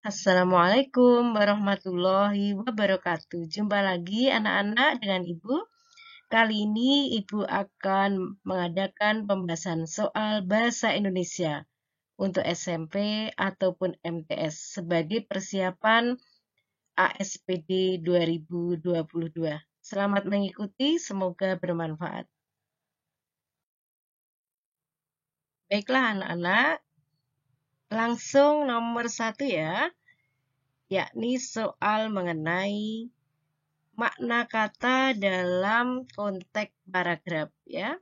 Assalamualaikum warahmatullahi wabarakatuh. Jumpa lagi anak-anak dengan Ibu. Kali ini Ibu akan mengadakan pembahasan soal bahasa Indonesia untuk SMP ataupun MTS sebagai persiapan ASPD 2022. Selamat mengikuti, semoga bermanfaat. Baiklah anak-anak, langsung nomor 1 ya, yakni soal mengenai makna kata dalam konteks paragraf ya.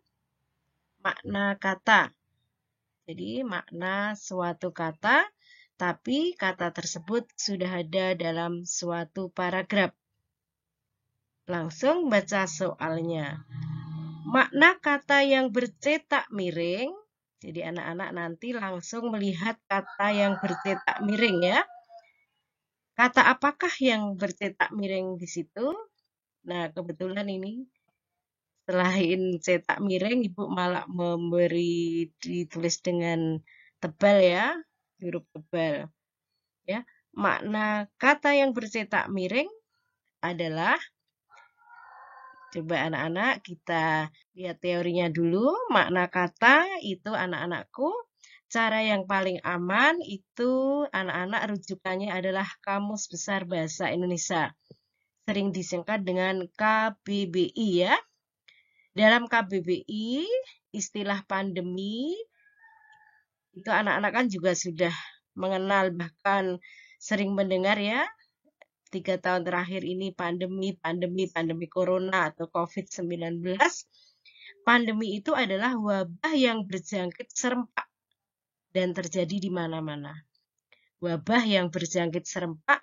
Makna kata. Jadi makna suatu kata, tapi kata tersebut sudah ada dalam suatu paragraf. Langsung baca soalnya. Makna kata yang bercetak miring. Jadi anak-anak nanti langsung melihat kata yang bercetak miring ya. Kata apakah yang bercetak miring di situ? Nah, kebetulan ini selain cetak miring, Ibu malah memberi ditulis dengan tebal ya, huruf tebal. Ya, makna kata yang bercetak miring adalah, coba anak-anak kita lihat teorinya dulu. Makna kata itu anak-anakku, cara yang paling aman itu anak-anak rujukannya adalah Kamus Besar Bahasa Indonesia. Sering disingkat dengan KBBI ya. Dalam KBBI, istilah pandemi, itu anak-anak kan juga sudah mengenal, bahkan sering mendengar ya, 3 tahun terakhir ini pandemi corona atau COVID-19. Pandemi itu adalah wabah yang berjangkit serempak dan terjadi di mana-mana. Wabah yang berjangkit serempak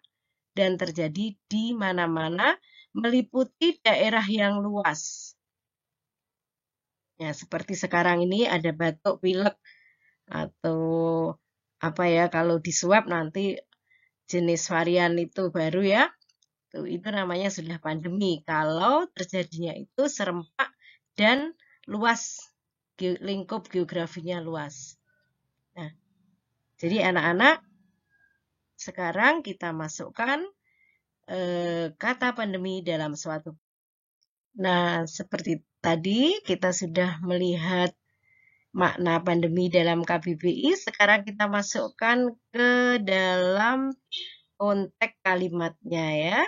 dan terjadi di mana-mana, meliputi daerah yang luas. Ya, seperti sekarang ini ada batuk pilek atau apa ya, kalau di swab nanti jenis varian itu baru ya. Itu namanya sudah pandemi. Kalau terjadinya itu serempak dan luas, lingkup geografinya luas. Nah, jadi anak-anak sekarang kita masukkan kata pandemi dalam suatu. Nah, seperti tadi kita sudah melihat makna pandemi dalam KBBI, sekarang kita masukkan ke dalam konteks kalimatnya ya.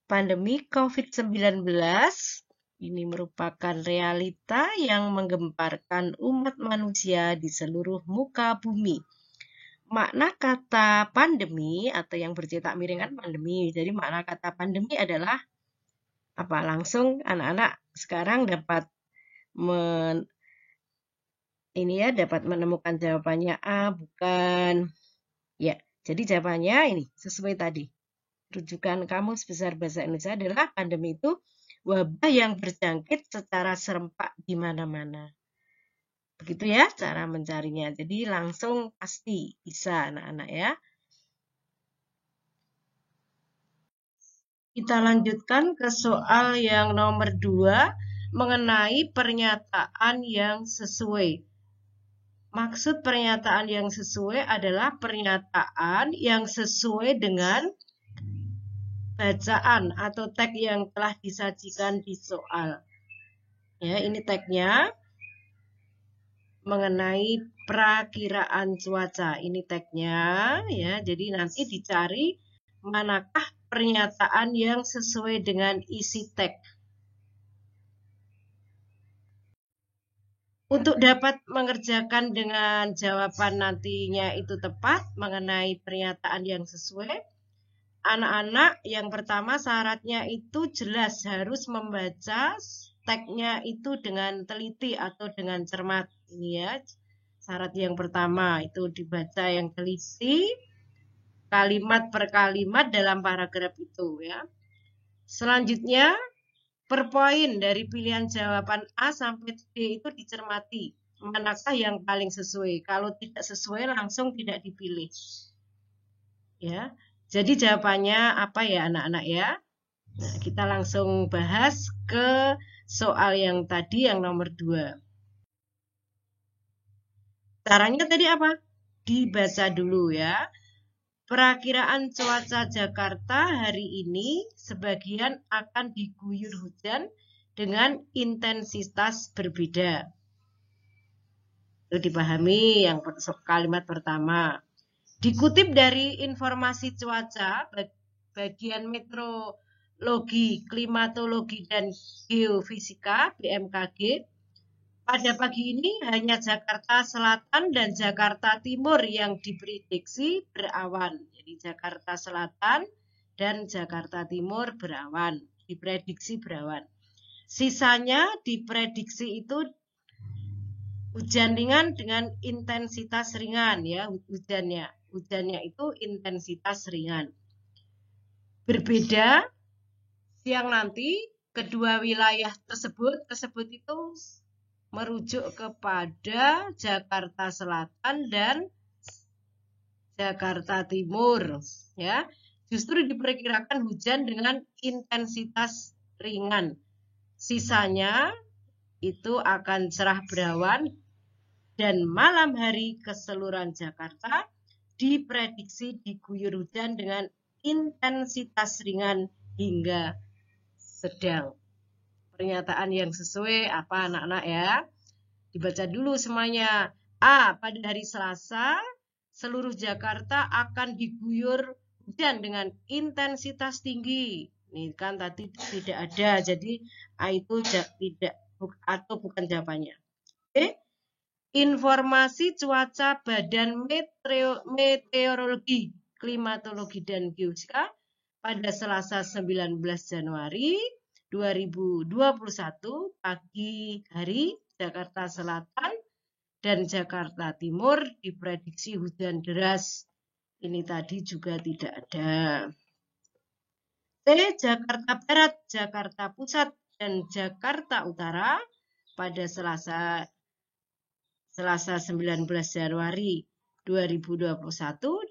Pandemi COVID-19 ini merupakan realita yang menggemparkan umat manusia di seluruh muka bumi. Makna kata pandemi atau yang bercetak miring kan pandemi. Jadi makna kata pandemi adalah apa? Langsung anak-anak sekarang dapat dapat menemukan jawabannya A, bukan. Ya, jadi jawabannya ini sesuai tadi. Rujukan Kamus Besar Bahasa Indonesia adalah pandemi itu wabah yang berjangkit secara serempak di mana-mana. Begitu ya cara mencarinya. Jadi langsung pasti bisa anak-anak ya. Kita lanjutkan ke soal yang nomor 2 mengenai pernyataan yang sesuai. Maksud pernyataan yang sesuai adalah pernyataan yang sesuai dengan bacaan atau teks yang telah disajikan di soal. Ya, ini teksnya mengenai perakiraan cuaca. Ini teksnya ya. Jadi nanti dicari manakah pernyataan yang sesuai dengan isi teks. Untuk dapat mengerjakan dengan jawaban nantinya itu tepat mengenai pernyataan yang sesuai, anak-anak yang pertama syaratnya itu jelas harus membaca teksnya itu dengan teliti atau dengan cermat. Ini ya, syarat yang pertama itu dibaca yang teliti, kalimat per kalimat dalam paragraf itu ya. Selanjutnya, per poin dari pilihan jawaban A sampai D itu dicermati. Manakah yang paling sesuai? Kalau tidak sesuai langsung tidak dipilih. Ya. Jadi jawabannya apa ya anak-anak ya? Nah, kita langsung bahas ke soal yang tadi yang nomor 2. Caranya tadi apa? Dibaca dulu ya. Perakiraan cuaca Jakarta hari ini sebagian akan diguyur hujan dengan intensitas berbeda. Itu dipahami yang kalimat pertama. Dikutip dari informasi cuaca bagian meteorologi, klimatologi, dan geofisika BMKG, pada pagi ini hanya Jakarta Selatan dan Jakarta Timur yang diprediksi berawan. Jadi Jakarta Selatan dan Jakarta Timur berawan, diprediksi berawan. Sisanya diprediksi itu hujan ringan dengan intensitas ringan ya, hujannya itu intensitas ringan. Berbeda siang nanti kedua wilayah tersebut itu merujuk kepada Jakarta Selatan dan Jakarta Timur ya. Justru diperkirakan hujan dengan intensitas ringan. Sisanya itu akan cerah berawan dan malam hari keseluruhan Jakarta diprediksi diguyur hujan dengan intensitas ringan hingga sedang. Pernyataan yang sesuai apa anak-anak ya? Dibaca dulu semuanya. A. Pada hari Selasa, seluruh Jakarta akan diguyur hujan dengan intensitas tinggi. Ini kan tadi tidak ada, jadi A itu tidak atau bukan jawabannya. B. Informasi cuaca Badan Meteorologi, Klimatologi, dan Geofisika pada Selasa 19 Januari 2021 pagi hari Jakarta Selatan dan Jakarta Timur diprediksi hujan deras. Ini tadi juga tidak ada. C. Jakarta Barat, Jakarta Pusat, dan Jakarta Utara pada Selasa 19 Januari 2021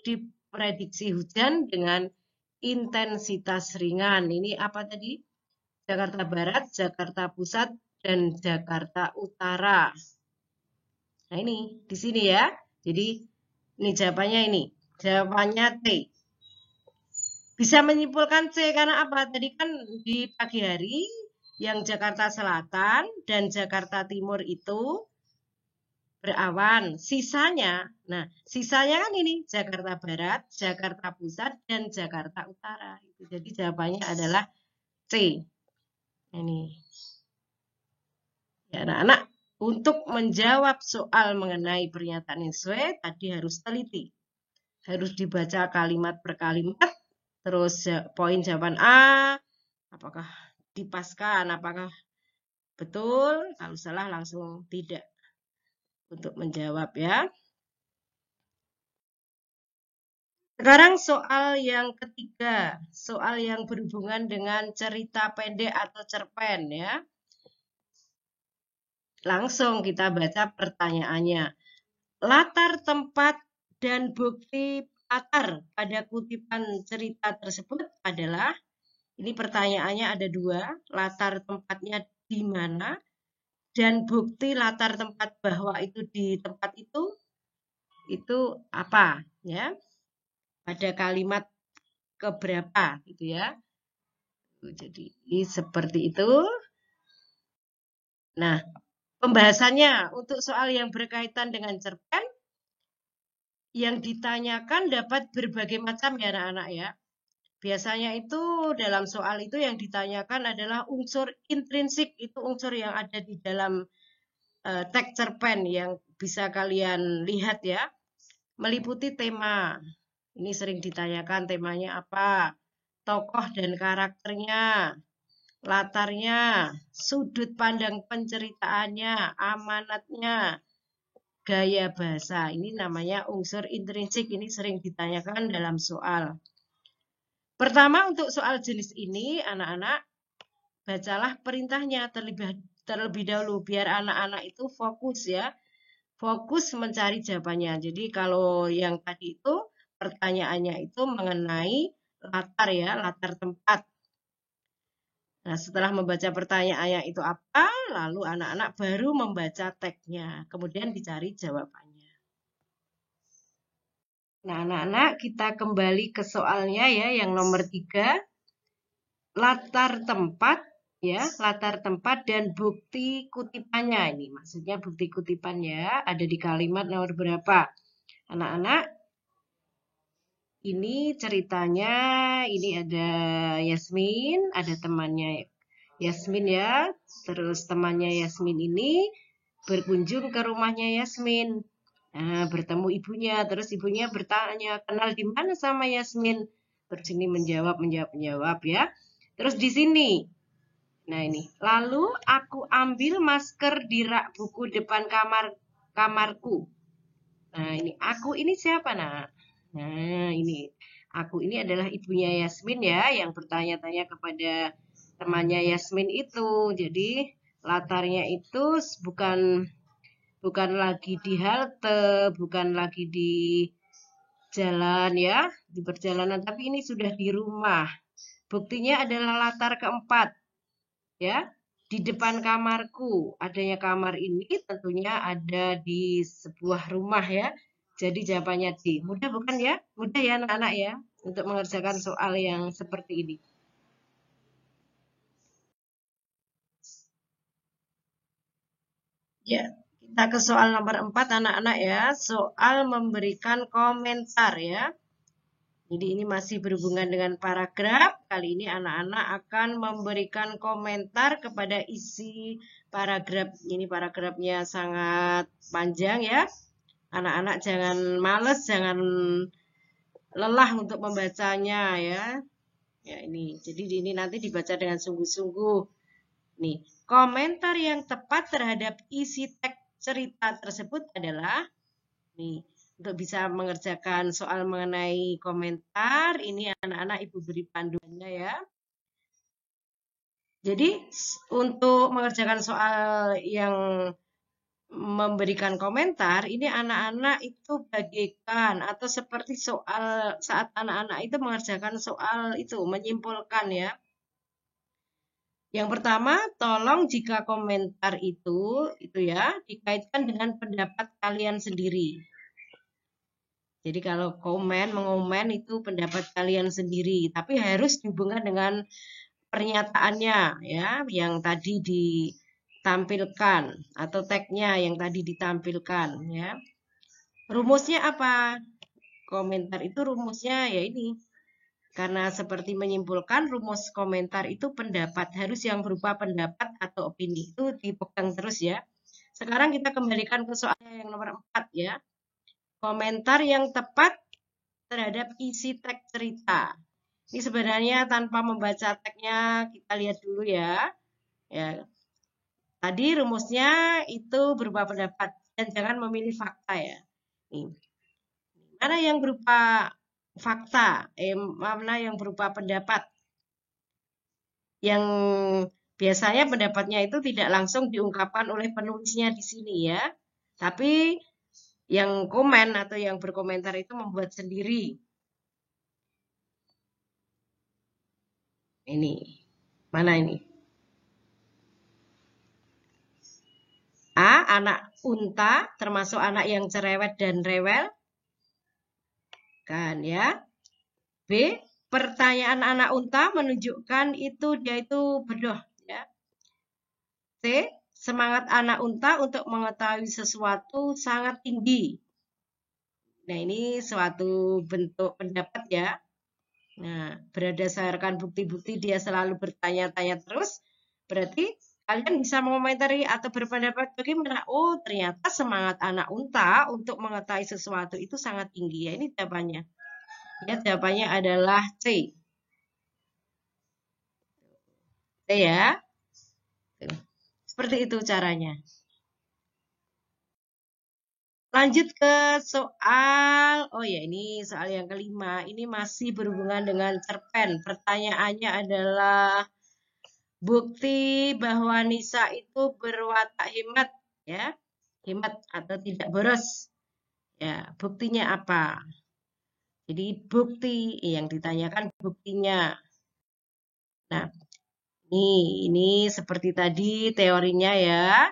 diprediksi hujan dengan intensitas ringan. Ini apa tadi? Jakarta Barat, Jakarta Pusat, dan Jakarta Utara. Nah ini di sini ya. Jadi ini jawabannya ini. Jawabannya T. Bisa menyimpulkan C karena apa? Tadi kan di pagi hari yang Jakarta Selatan dan Jakarta Timur itu berawan. Sisanya kan ini Jakarta Barat, Jakarta Pusat, dan Jakarta Utara. Jadi jawabannya adalah C. Ini. Ya, anak-anak, untuk menjawab soal mengenai pernyataan yang sesuai, tadi harus teliti. Harus dibaca kalimat per kalimat, terus poin jawaban A, apakah dipaskan, apakah betul, kalau salah langsung tidak. Untuk menjawab ya. Sekarang soal yang ketiga, soal yang berhubungan dengan cerita pendek atau cerpen ya. Langsung kita baca pertanyaannya. Latar tempat dan bukti latar pada kutipan cerita tersebut adalah, ini pertanyaannya ada dua, latar tempatnya di mana dan bukti latar tempat bahwa itu di tempat itu apa ya? Pada kalimat keberapa gitu ya. Jadi seperti itu. Nah, pembahasannya untuk soal yang berkaitan dengan cerpen yang ditanyakan dapat berbagai macam ya anak-anak ya. Biasanya itu dalam soal itu yang ditanyakan adalah unsur intrinsik, itu unsur yang ada di dalam teks cerpen yang bisa kalian lihat ya. Meliputi tema. Ini sering ditanyakan temanya apa, tokoh dan karakternya, latarnya, sudut pandang penceritaannya, amanatnya, gaya bahasa. Ini namanya unsur intrinsik, ini sering ditanyakan dalam soal. Pertama untuk soal jenis ini, anak-anak, bacalah perintahnya terlebih dahulu, biar anak-anak itu fokus ya. Fokus mencari jawabannya. Jadi kalau yang tadi itu, pertanyaannya itu mengenai latar ya, latar tempat. Nah, setelah membaca pertanyaannya itu apa, lalu anak-anak baru membaca teksnya. Kemudian dicari jawabannya. Nah, anak-anak, kita kembali ke soalnya ya, yang nomor 3. Latar tempat, ya, latar tempat dan bukti kutipannya. Ini maksudnya bukti kutipannya ada di kalimat nomor berapa? Anak-anak, ini ceritanya, ini ada Yasmin, ada temannya Yasmin ya. Terus temannya Yasmin ini berkunjung ke rumahnya Yasmin. Nah, bertemu ibunya, terus ibunya bertanya, kenal di mana sama Yasmin? Terus ini menjawab ya. Terus di sini, nah ini, lalu aku ambil masker di rak buku depan kamarku. Nah ini, aku ini siapa nak? Nah ini, aku ini adalah ibunya Yasmin ya, yang bertanya-tanya kepada temannya Yasmin itu. Jadi latarnya itu bukan bukan lagi di halte, bukan lagi di jalan ya, di perjalanan, tapi ini sudah di rumah. Buktinya adalah latar keempat ya, di depan kamarku. Adanya kamar ini tentunya ada di sebuah rumah ya. Jadi jawabannya D. Mudah bukan ya? Mudah ya anak-anak ya untuk mengerjakan soal yang seperti ini. Ya, kita ke soal nomor 4 anak-anak ya. Soal memberikan komentar ya. Jadi ini masih berhubungan dengan paragraf. Kali ini anak-anak akan memberikan komentar kepada isi paragraf. Ini paragrafnya sangat panjang ya. Anak-anak jangan males, jangan lelah untuk membacanya ya. Ya ini. Jadi ini nanti dibaca dengan sungguh-sungguh. Nih, komentar yang tepat terhadap isi teks cerita tersebut adalah nih, untuk bisa mengerjakan soal mengenai komentar, ini anak-anak Ibu beri panduannya ya. Jadi untuk mengerjakan soal yang memberikan komentar, ini anak-anak itu bagaikan atau seperti soal saat anak-anak itu mengerjakan soal itu, menyimpulkan ya. Yang pertama, tolong jika komentar itu ya dikaitkan dengan pendapat kalian sendiri. Jadi kalau mengomen itu pendapat kalian sendiri, tapi harus dihubungkan dengan pernyataannya ya, yang tadi ditampilkan atau tagnya yang tadi ditampilkan ya. Rumusnya apa? Komentar itu rumusnya ya ini. Karena seperti menyimpulkan, rumus komentar itu pendapat, harus yang berupa pendapat atau opini. Itu dipegang terus ya. Sekarang kita kembalikan ke soalnya yang nomor 4 ya. Komentar yang tepat terhadap isi teks cerita. Ini sebenarnya tanpa membaca teksnya kita lihat dulu ya. Ya. Tadi rumusnya itu berupa pendapat dan jangan memilih fakta ya. Ini. Mana yang berupa fakta? Mana yang berupa pendapat? Yang biasanya pendapatnya itu tidak langsung diungkapkan oleh penulisnya di sini ya. Tapi yang komen atau yang berkomentar itu membuat sendiri. Ini. Mana ini? A. Anak unta termasuk anak yang cerewet dan rewel. Kan ya. B. Pertanyaan anak unta menunjukkan itu dia itu bodoh ya. C. Semangat anak unta untuk mengetahui sesuatu sangat tinggi. Nah, ini suatu bentuk pendapat ya. Nah, berdasarkan bukti-bukti dia selalu bertanya-tanya terus, berarti kalian bisa mengomentari atau berpendapat bagaimana? Oh, ternyata semangat anak unta untuk mengetahui sesuatu itu sangat tinggi. Ya, ini jawabannya. Ya, jawabannya adalah C. C ya. Seperti itu caranya. Lanjut ke soal, oh ya ini soal yang kelima. Ini masih berhubungan dengan cerpen. Pertanyaannya adalah bukti bahwa Nisa itu berwatak hemat, ya, hemat atau tidak boros. Ya, buktinya apa? Jadi bukti yang ditanyakan buktinya. Nah, ini seperti tadi teorinya ya.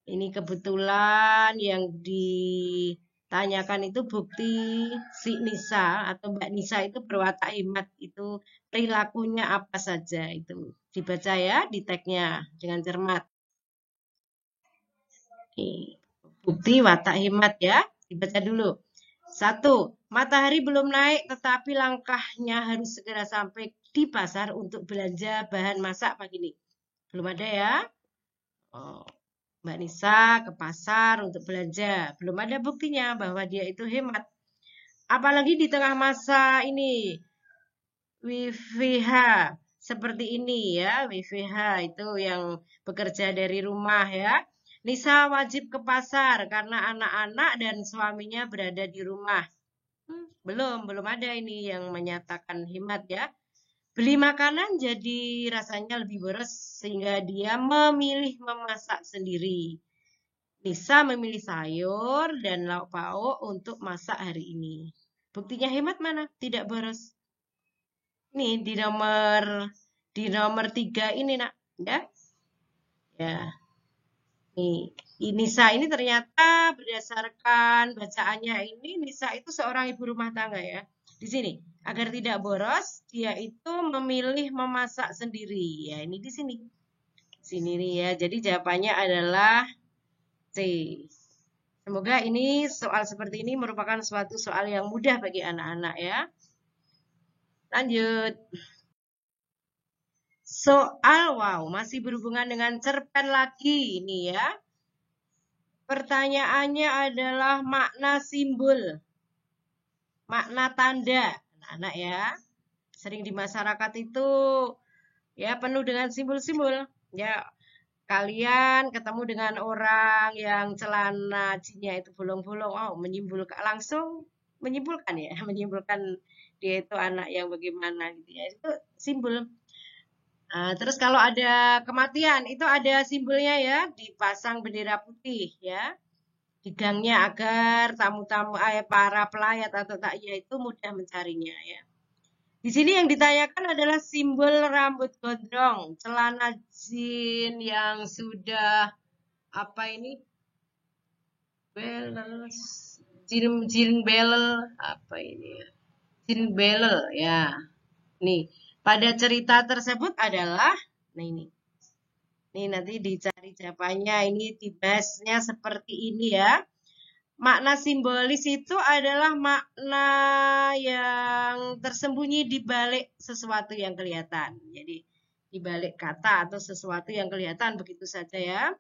Ini kebetulan yang di Tanyakan itu bukti si Nisa atau Mbak Nisa itu berwatak hemat itu perilakunya apa saja itu. Dibaca ya di tagnya dengan cermat. Oke. Bukti watak hemat ya. Dibaca dulu. 1. Matahari belum naik tetapi langkahnya harus segera sampai di pasar untuk belanja bahan masak pagi ini. Belum ada ya? Oh, Mbak Nisa ke pasar untuk belanja. Belum ada buktinya bahwa dia itu hemat. Apalagi di tengah masa ini WFH seperti ini ya, WFH itu yang bekerja dari rumah ya. Nisa wajib ke pasar karena anak-anak dan suaminya berada di rumah. Belum ada ini yang menyatakan hemat ya. Beli makanan jadi rasanya lebih boros sehingga dia memilih memasak sendiri. Nisa memilih sayur dan lauk pauk untuk masak hari ini. Buktinya hemat mana? Tidak boros. Nih di nomor 3 ini nak, ya. Ya. Nih, Nisa ini ternyata berdasarkan bacaannya ini Nisa itu seorang ibu rumah tangga ya. Di sini, agar tidak boros, dia itu memilih memasak sendiri. Ya, ini di sini. Sini nih ya. Jadi jawabannya adalah C. Semoga ini soal seperti ini merupakan suatu soal yang mudah bagi anak-anak ya. Lanjut. Soal wow, masih berhubungan dengan cerpen lagi ini ya. Pertanyaannya adalah makna simbol, makna tanda. Anak-anak ya, sering di masyarakat itu ya penuh dengan simbol-simbol. Ya, kalian ketemu dengan orang yang celana jeansnya itu bolong-bolong, oh menyimpulkan langsung menyimpulkan ya, menyimpulkan dia itu anak yang bagaimana gitu ya. Itu simbol. Nah, terus kalau ada kematian itu ada simbolnya ya, dipasang bendera putih ya di gangnya agar tamu-tamu para pelayat atau takya itu mudah mencarinya ya. Di sini yang ditanyakan adalah simbol rambut gondrong, celana jean yang sudah apa ini? Beles, jean belel apa ini ya? Jean belel ya. Nih, pada cerita tersebut adalah nah ini. Nih nanti dicari jawabannya ini dibahasnya seperti ini ya. Makna simbolis itu adalah makna yang tersembunyi di balik sesuatu yang kelihatan. Jadi di balik kata atau sesuatu yang kelihatan begitu saja ya.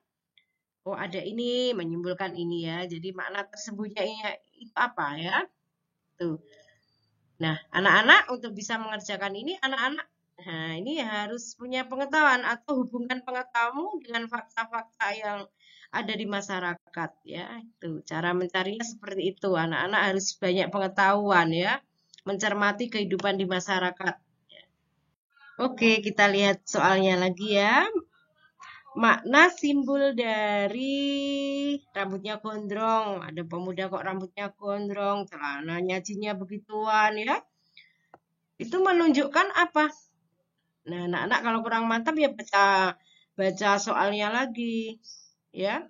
Oh ada ini menyimpulkan ini ya. Jadi makna tersembunyinya itu apa ya? Tuh. Nah, anak-anak untuk bisa mengerjakan ini, anak-anak nah ini harus punya pengetahuan atau hubungan pengetahuanmu dengan fakta-fakta yang ada di masyarakat ya. Itu cara mencarinya seperti itu. Anak-anak harus banyak pengetahuan ya, mencermati kehidupan di masyarakat. Oke, kita lihat soalnya lagi ya. Makna simbol dari rambutnya gondrong. Ada pemuda kok rambutnya gondrong, celananya jeansnya begituan ya. Itu menunjukkan apa? Nah, anak-anak kalau kurang mantap ya baca soalnya lagi, ya.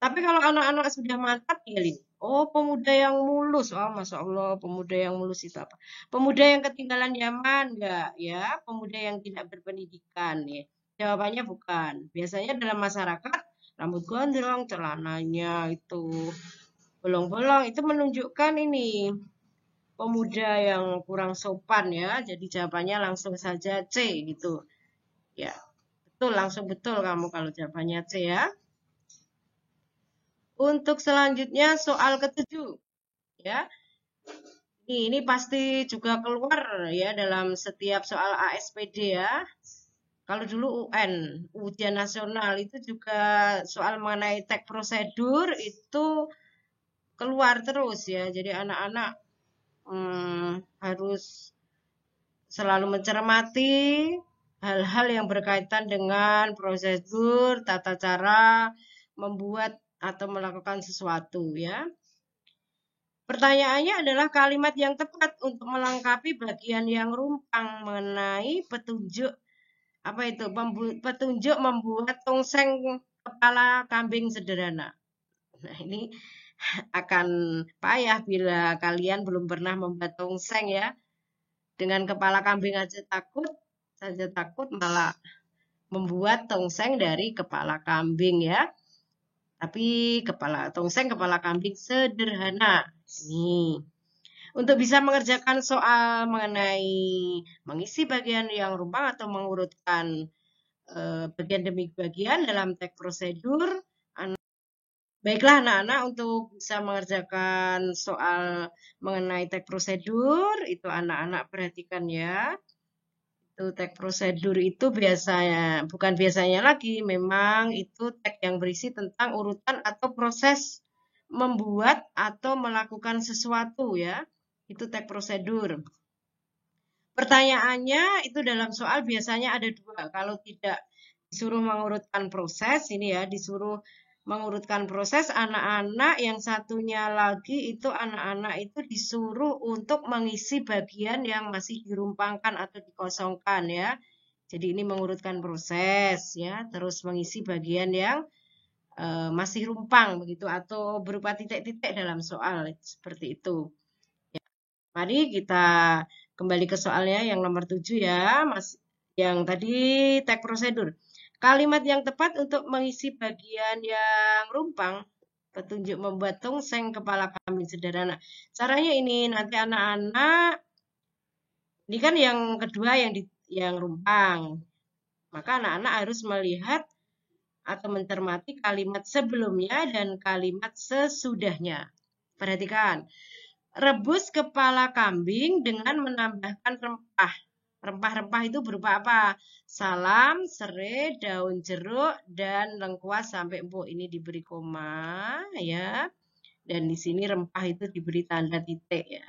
Tapi kalau anak-anak sudah mantap ya lihat. Oh, pemuda yang mulus. Oh, Masya Allah, pemuda yang mulus itu apa? Pemuda yang ketinggalan zaman, enggak ya? Pemuda yang tidak berpendidikan ya. Jawabannya bukan. Biasanya dalam masyarakat rambut gondrong, celananya itu bolong-bolong itu menunjukkan ini pemuda yang kurang sopan ya. Jadi jawabannya langsung saja C gitu. Ya, betul langsung betul kamu kalau jawabannya C ya. Untuk selanjutnya soal ketujuh ya. Ini pasti juga keluar ya dalam setiap soal ASPD ya. Kalau dulu UN, ujian nasional itu juga soal mengenai teks prosedur itu keluar terus ya. Jadi anak-anak harus selalu mencermati hal-hal yang berkaitan dengan prosedur, tata cara membuat atau melakukan sesuatu ya. Pertanyaannya adalah kalimat yang tepat untuk melengkapi bagian yang rumpang mengenai petunjuk apa itu? Petunjuk membuat tongseng kepala kambing sederhana. Nah, ini akan payah bila kalian belum pernah membuat tongseng ya. Dengan kepala kambing aja takut malah membuat tongseng dari kepala kambing ya. Tapi tongseng kepala kambing sederhana. Ini. Untuk bisa mengerjakan soal mengenai mengisi bagian yang rumpang atau mengurutkan bagian demi bagian dalam teks prosedur, baiklah anak-anak, untuk bisa mengerjakan soal mengenai teks prosedur, itu anak-anak perhatikan ya. Itu teks prosedur itu bukan biasanya lagi, memang itu teks yang berisi tentang urutan atau proses membuat atau melakukan sesuatu ya. Itu teks prosedur. Pertanyaannya itu dalam soal biasanya ada dua. Kalau tidak disuruh mengurutkan proses, ini ya, disuruh mengurutkan proses, anak-anak yang satunya lagi itu anak-anak itu disuruh untuk mengisi bagian yang masih dirumpangkan atau dikosongkan ya. Jadi ini mengurutkan proses ya, terus mengisi bagian yang masih rumpang begitu atau berupa titik-titik dalam soal seperti itu. Ya. Mari kita kembali ke soalnya yang nomor 7 ya, yang tadi teks prosedur. Kalimat yang tepat untuk mengisi bagian yang rumpang, petunjuk membuat tongseng kepala kambing sederhana. Caranya ini nanti anak-anak, ini kan yang kedua yang rumpang. Maka anak-anak harus melihat atau mencermati kalimat sebelumnya dan kalimat sesudahnya. Perhatikan. Rebus kepala kambing dengan menambahkan rempah. Rempah-rempah itu berupa apa? Salam, serai, daun jeruk, dan lengkuas sampai empuk. Ini diberi koma ya. Dan di sini rempah itu diberi tanda titik ya.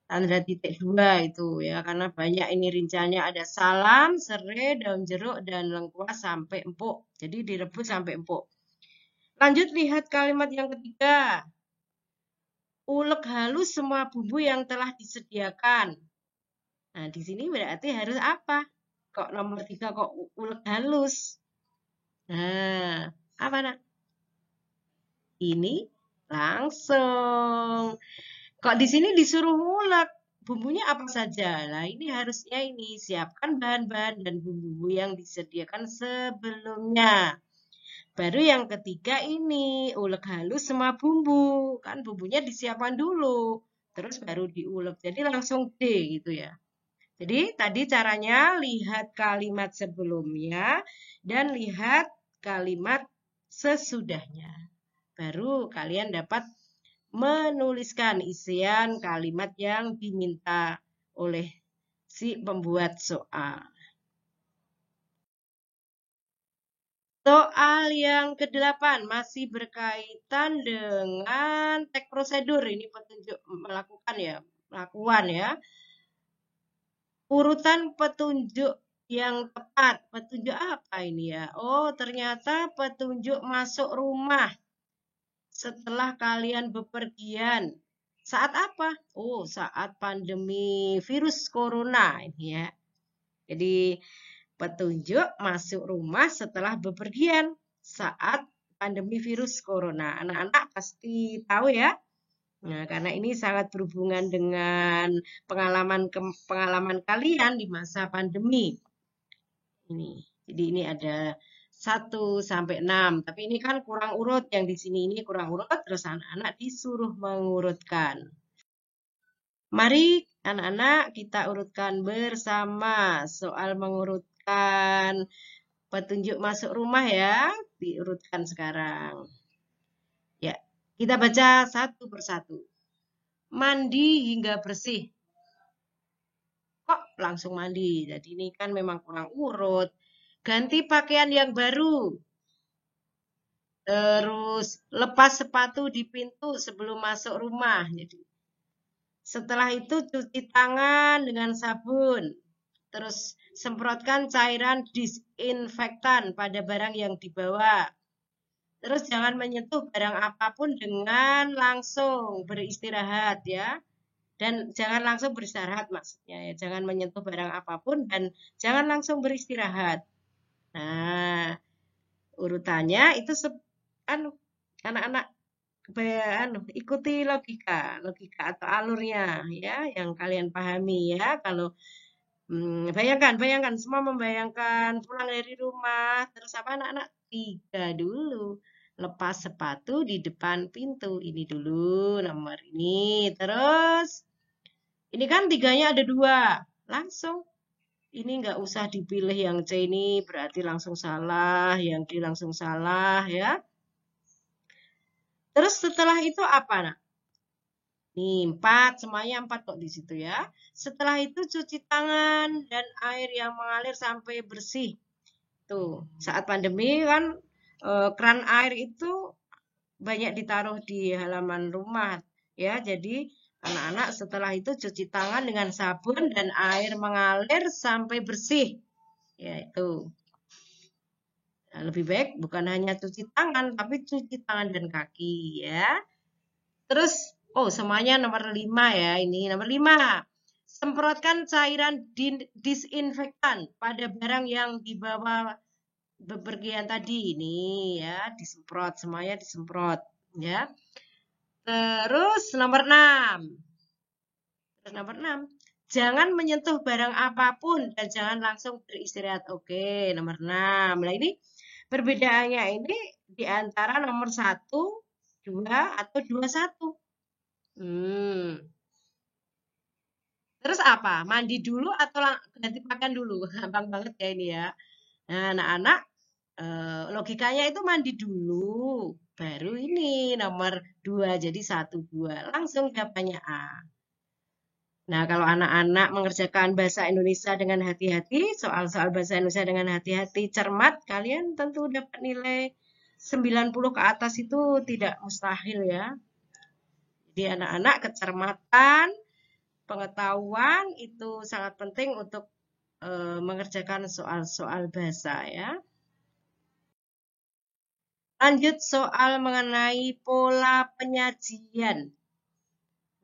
Tanda titik 2 itu ya. Karena banyak ini rinciannya ada salam, serai, daun jeruk, dan lengkuas sampai empuk. Jadi direbus sampai empuk. Lanjut lihat kalimat yang ketiga. Ulek halus semua bumbu yang telah disediakan. Nah, di sini berarti harus apa? Kok nomor 3 kok ulek halus? Nah, apa nak? Ini langsung. Kok di sini disuruh ulek? Bumbunya apa saja? Nah, ini harusnya ini siapkan bahan-bahan dan bumbu yang disediakan sebelumnya. Baru yang ketiga ini, ulek halus semua bumbu. Kan bumbunya disiapkan dulu. Terus baru diulek. Jadi langsung D gitu ya. Jadi tadi caranya lihat kalimat sebelumnya dan lihat kalimat sesudahnya. Baru kalian dapat menuliskan isian kalimat yang diminta oleh si pembuat soal. Soal yang ke-8 masih berkaitan dengan teks prosedur. Ini petunjuk melakukan ya. Urutan petunjuk yang tepat. Petunjuk apa ini ya? Oh, ternyata petunjuk masuk rumah setelah kalian bepergian. Saat apa? Oh, saat pandemi virus corona ini ya. Jadi petunjuk masuk rumah setelah bepergian saat pandemi virus corona. Anak-anak pasti tahu ya. Nah, karena ini sangat berhubungan dengan pengalaman kalian di masa pandemi. Jadi ini ada 1 sampai 6. Tapi ini kan kurang urut, yang di sini ini kurang urut, terus anak-anak disuruh mengurutkan. Mari anak-anak kita urutkan bersama soal mengurutkan petunjuk masuk rumah ya, diurutkan sekarang. Ya, kita baca satu persatu. Mandi hingga bersih. Kok langsung mandi? Jadi ini kan memang kurang urut. Ganti pakaian yang baru. Terus lepas sepatu di pintu sebelum masuk rumah. Jadi setelah itu cuci tangan dengan sabun. Terus semprotkan cairan disinfektan pada barang yang dibawa. Terus jangan menyentuh barang apapun dengan langsung beristirahat ya. Dan jangan langsung beristirahat maksudnya ya. Jangan menyentuh barang apapun dan jangan langsung beristirahat. Nah, urutannya itu anak-anak ikuti logika atau alurnya ya yang kalian pahami ya. Kalau bayangkan semua membayangkan pulang dari rumah terus apa anak-anak tiga dulu lepas sepatu di depan pintu ini dulu nomor ini terus ini kan tiganya ada dua langsung ini nggak usah dipilih yang C ini berarti langsung salah yang D langsung salah ya terus setelah itu apa nak? Nih, 4, semuanya 4 kok di situ ya. Setelah itu cuci tangan dan air yang mengalir sampai bersih. Tuh, saat pandemi kan keran air itu banyak ditaruh di halaman rumah ya. Jadi anak-anak setelah itu cuci tangan dengan sabun dan air mengalir sampai bersih. Ya, itu. Nah, lebih baik bukan hanya cuci tangan, tapi cuci tangan dan kaki ya. Terus, oh semuanya nomor 5 ya. Ini nomor 5. Semprotkan cairan disinfektan pada barang yang dibawa bepergian tadi. Ini ya, disemprot. Semuanya disemprot. Ya. Terus nomor 6. Terus nomor 6. Jangan menyentuh barang apapun dan jangan langsung beristirahat. Oke, nomor 6. Nah ini perbedaannya ini di antara nomor 1, 2, atau 21. Terus apa? Mandi dulu atau ganti pakaian dulu? Gampang banget ya ini ya. Nah, anak-anak logikanya itu mandi dulu. Baru ini nomor 2 jadi 1, 2. Langsung jawabannya A. Nah, kalau anak-anak mengerjakan bahasa Indonesia dengan hati-hati, soal-soal bahasa Indonesia dengan hati-hati, cermat, kalian tentu dapat nilai 90 ke atas itu tidak mustahil ya. Jadi anak-anak kecermatan, pengetahuan itu sangat penting untuk mengerjakan soal-soal bahasa ya. Lanjut soal mengenai pola penyajian.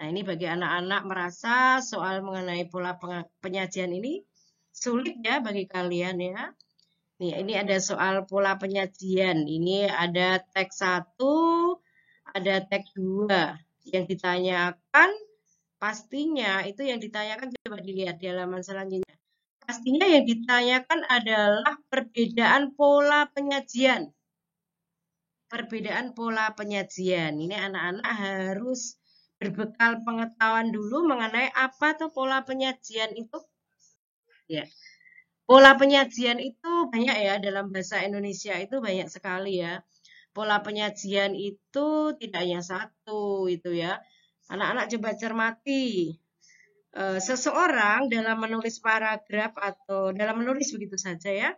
Nah, ini bagi anak-anak merasa soal mengenai pola penyajian ini sulit ya bagi kalian ya. Nih, ini ada soal pola penyajian. Ini ada teks 1, ada teks 2. Yang ditanyakan pastinya itu yang ditanyakan coba dilihat di halaman selanjutnya. Pastinya yang ditanyakan adalah perbedaan pola penyajian. Perbedaan pola penyajian. Ini anak-anak harus berbekal pengetahuan dulu mengenai apa tuh pola penyajian itu. Ya. Pola penyajian itu banyak ya dalam bahasa Indonesia itu banyak sekali ya. Pola penyajian itu tidak hanya satu itu ya. Anak-anak coba cermati. Seseorang dalam menulis paragraf atau dalam menulis begitu saja ya,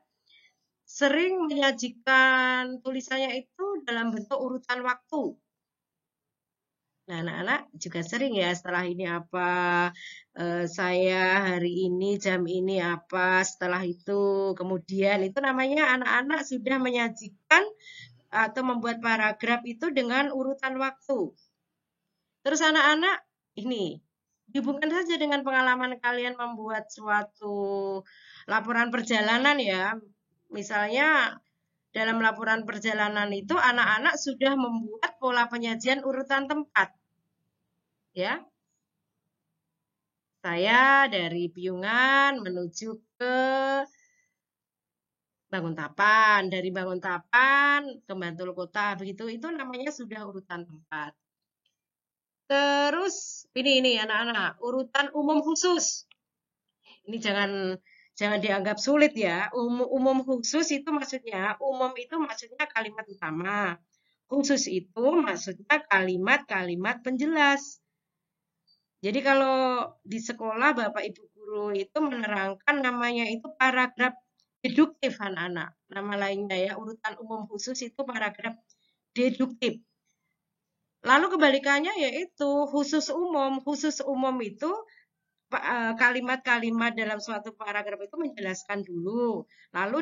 sering menyajikan tulisannya itu dalam bentuk urutan waktu. Nah, anak-anak juga sering ya setelah ini apa, saya hari ini jam ini apa, setelah itu kemudian itu namanya anak-anak sudah menyajikan atau membuat paragraf itu dengan urutan waktu. Terus anak-anak ini dihubungkan saja dengan pengalaman kalian membuat suatu laporan perjalanan ya. Misalnya dalam laporan perjalanan itu anak-anak sudah membuat pola penyajian urutan tempat. Ya. Saya dari Piungan menuju ke Banguntapan, dari Banguntapan ke Bantul Kota, begitu itu namanya sudah urutan tempat. Terus ini anak-anak, urutan umum khusus. Ini jangan dianggap sulit ya. Umum khusus itu maksudnya, umum itu maksudnya kalimat utama. Khusus itu maksudnya kalimat-kalimat penjelas. Jadi kalau di sekolah Bapak Ibu guru itu menerangkan namanya itu paragraf deduktif anak-anak. Nama lainnya ya, urutan umum khusus itu paragraf deduktif. Lalu kebalikannya yaitu khusus umum. Khusus umum itu kalimat-kalimat dalam suatu paragraf itu menjelaskan dulu. Lalu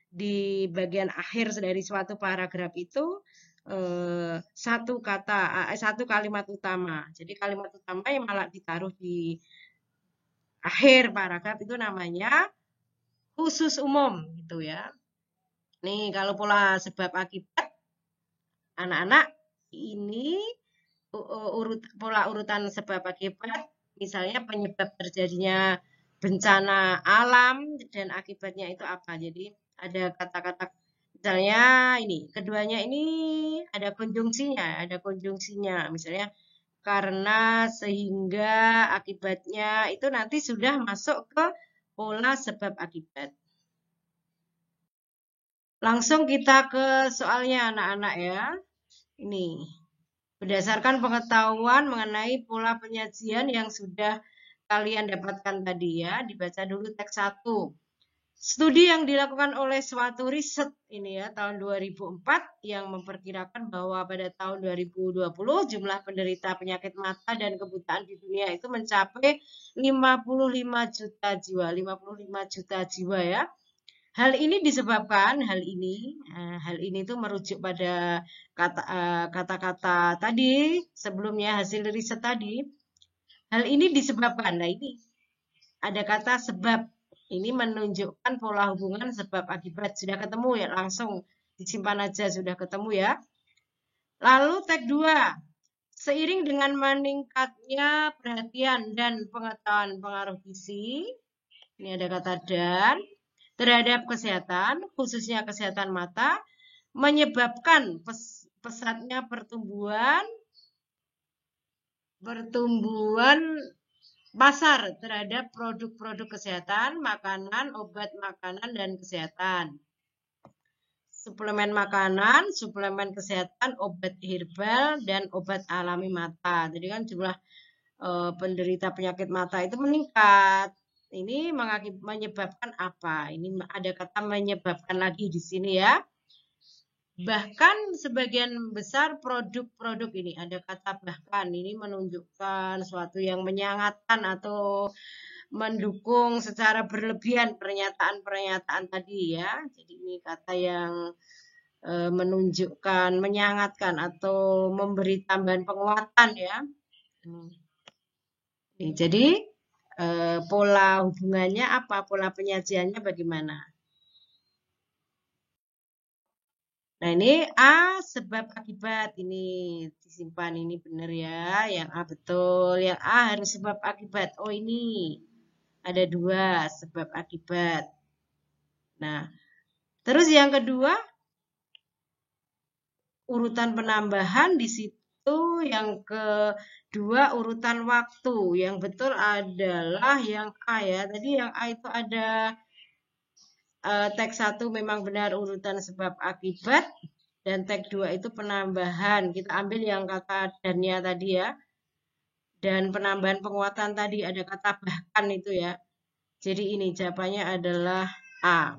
di bagian akhir dari suatu paragraf itu satu kalimat utama. Jadi kalimat utama yang malah ditaruh di akhir paragraf itu namanya khusus umum gitu ya. Nih kalau pola sebab akibat anak-anak ini pola urutan sebab akibat, misalnya penyebab terjadinya bencana alam dan akibatnya itu apa. Jadi ada kata-kata misalnya ini, keduanya ini ada konjungsinya, misalnya karena, sehingga, akibatnya itu nanti sudah masuk ke pola sebab akibat. Langsung kita ke soalnya anak-anak ya. Ini berdasarkan pengetahuan mengenai pola penyajian yang sudah kalian dapatkan tadi ya, dibaca dulu teks 1. Studi yang dilakukan oleh suatu riset ini ya tahun 2004 yang memperkirakan bahwa pada tahun 2020 jumlah penderita penyakit mata dan kebutaan di dunia itu mencapai 55 juta jiwa, 55 juta jiwa ya. Hal ini disebabkan hal ini itu merujuk pada kata-kata tadi sebelumnya hasil riset tadi. Hal ini disebabkan, nah ini ada kata sebab. Ini menunjukkan pola hubungan sebab akibat. Sudah ketemu ya, langsung disimpan aja, sudah ketemu ya. Lalu tag 2. Seiring dengan meningkatnya perhatian dan pengetahuan pengaruh gizi, ini ada kata dan, terhadap kesehatan, khususnya kesehatan mata, menyebabkan pesatnya pertumbuhan pasar terhadap produk-produk kesehatan, makanan, obat makanan, dan kesehatan. Suplemen makanan, suplemen kesehatan, obat herbal, dan obat alami mata. Jadi kan jumlah penderita penyakit mata itu meningkat. Ini menyebabkan apa? Ini ada kata menyebabkan lagi di sini ya. Bahkan sebagian besar produk-produk ini ada kata bahkan, ini menunjukkan suatu yang menyangatkan atau mendukung secara berlebihan pernyataan-pernyataan tadi ya. Jadi ini kata yang menunjukkan menyangatkan atau memberi tambahan penguatan ya. Jadi pola hubungannya apa? Pola penyajiannya bagaimana? Nah, ini A sebab akibat. Ini disimpan, ini benar ya. Yang A betul. Yang A harus sebab akibat. Oh, ini ada 2 sebab akibat. Nah, terus yang kedua, urutan penambahan di situ. Yang kedua, urutan waktu. Yang betul adalah yang A ya. Tadi yang A itu ada teks 1 memang benar urutan sebab akibat. Dan tag 2 itu penambahan. Kita ambil yang kata dannya tadi ya. Dan penambahan penguatan tadi ada kata bahkan itu ya. Jadi ini jawabannya adalah A.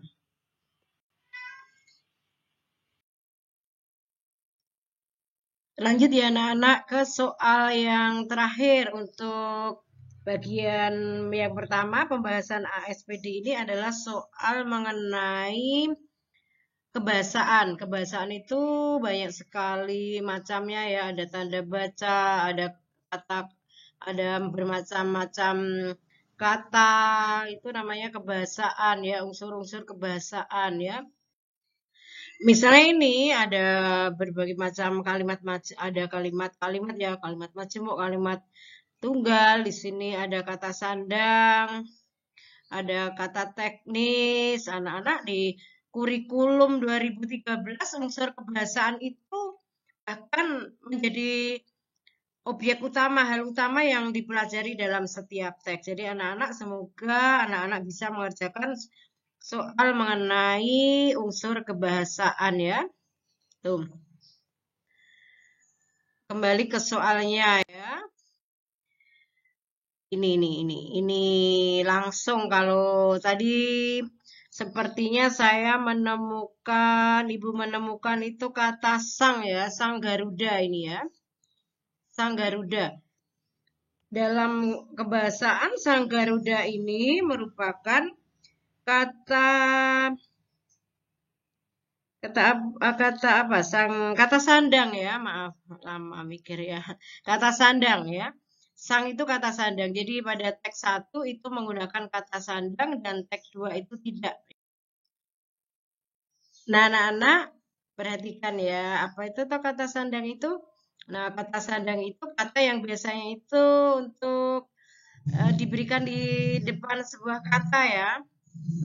Lanjut ya anak-anak ke soal yang terakhir untuk bagian yang pertama pembahasan ASPD ini adalah soal mengenai kebahasaan. Kebahasaan itu banyak sekali macamnya ya. Ada tanda baca, ada kata, ada bermacam-macam kata. Itu namanya kebahasaan ya, unsur-unsur kebahasaan ya. Misalnya ini ada berbagai macam kalimat, ada kalimat-kalimat ya, kalimat majemuk, kalimat tunggal. Di sini ada kata sandang, ada kata teknis. Anak-anak di kurikulum 2013 unsur kebahasaan itu akan menjadi objek utama, hal utama yang dipelajari dalam setiap teks. Jadi anak-anak semoga anak-anak bisa mengerjakan soal mengenai unsur kebahasaan ya. Tuh. Kembali ke soalnya ya. Ini langsung kalau tadi sepertinya saya menemukan, Ibu menemukan itu kata sang ya, sang Garuda ini ya. Sang Garuda. Dalam kebahasaan sang Garuda ini merupakan kata apa? Kata sandang ya, maaf lama mikir ya. Kata sandang ya. Sang itu kata sandang. Jadi pada teks 1 itu menggunakan kata sandang dan teks 2 itu tidak. Nah, anak-anak perhatikan ya, apa itu toh kata sandang itu? Nah, kata sandang itu kata yang biasanya itu untuk diberikan di depan sebuah kata ya.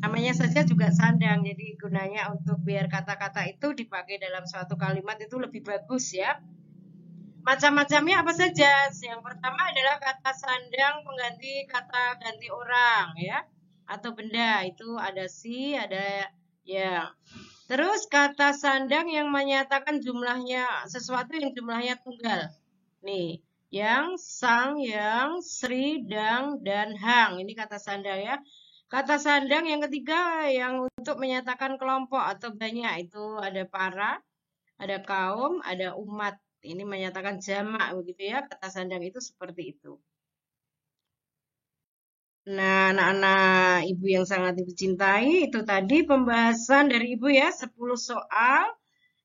Namanya saja juga sandang, jadi gunanya untuk biar kata-kata itu dipakai dalam suatu kalimat itu lebih bagus ya. Macam-macamnya apa saja? Yang pertama adalah kata sandang pengganti kata ganti orang ya, atau benda. Itu ada si, ada ya. Terus kata sandang yang menyatakan jumlahnya sesuatu yang jumlahnya tunggal. Nih, yang, sang, yang, sri, dang, dan hang. Ini kata sandang ya. Kata sandang yang ketiga yang untuk menyatakan kelompok atau banyak itu ada para, ada kaum, ada umat. Ini menyatakan jamak begitu ya. Kata sandang itu seperti itu. Nah, anak-anak ibu yang sangat ibu cintai, itu tadi pembahasan dari ibu ya, 10 soal.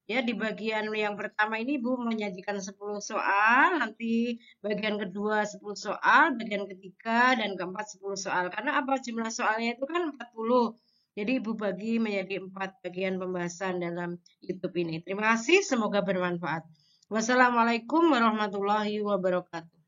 Ya, di bagian yang pertama ini Ibu menyajikan 10 soal, nanti bagian kedua 10 soal, bagian ketiga dan keempat 10 soal. Karena apa jumlah soalnya itu kan 40. Jadi Ibu bagi menjadi 4 bagian pembahasan dalam YouTube ini. Terima kasih, semoga bermanfaat. Wassalamualaikum warahmatullahi wabarakatuh.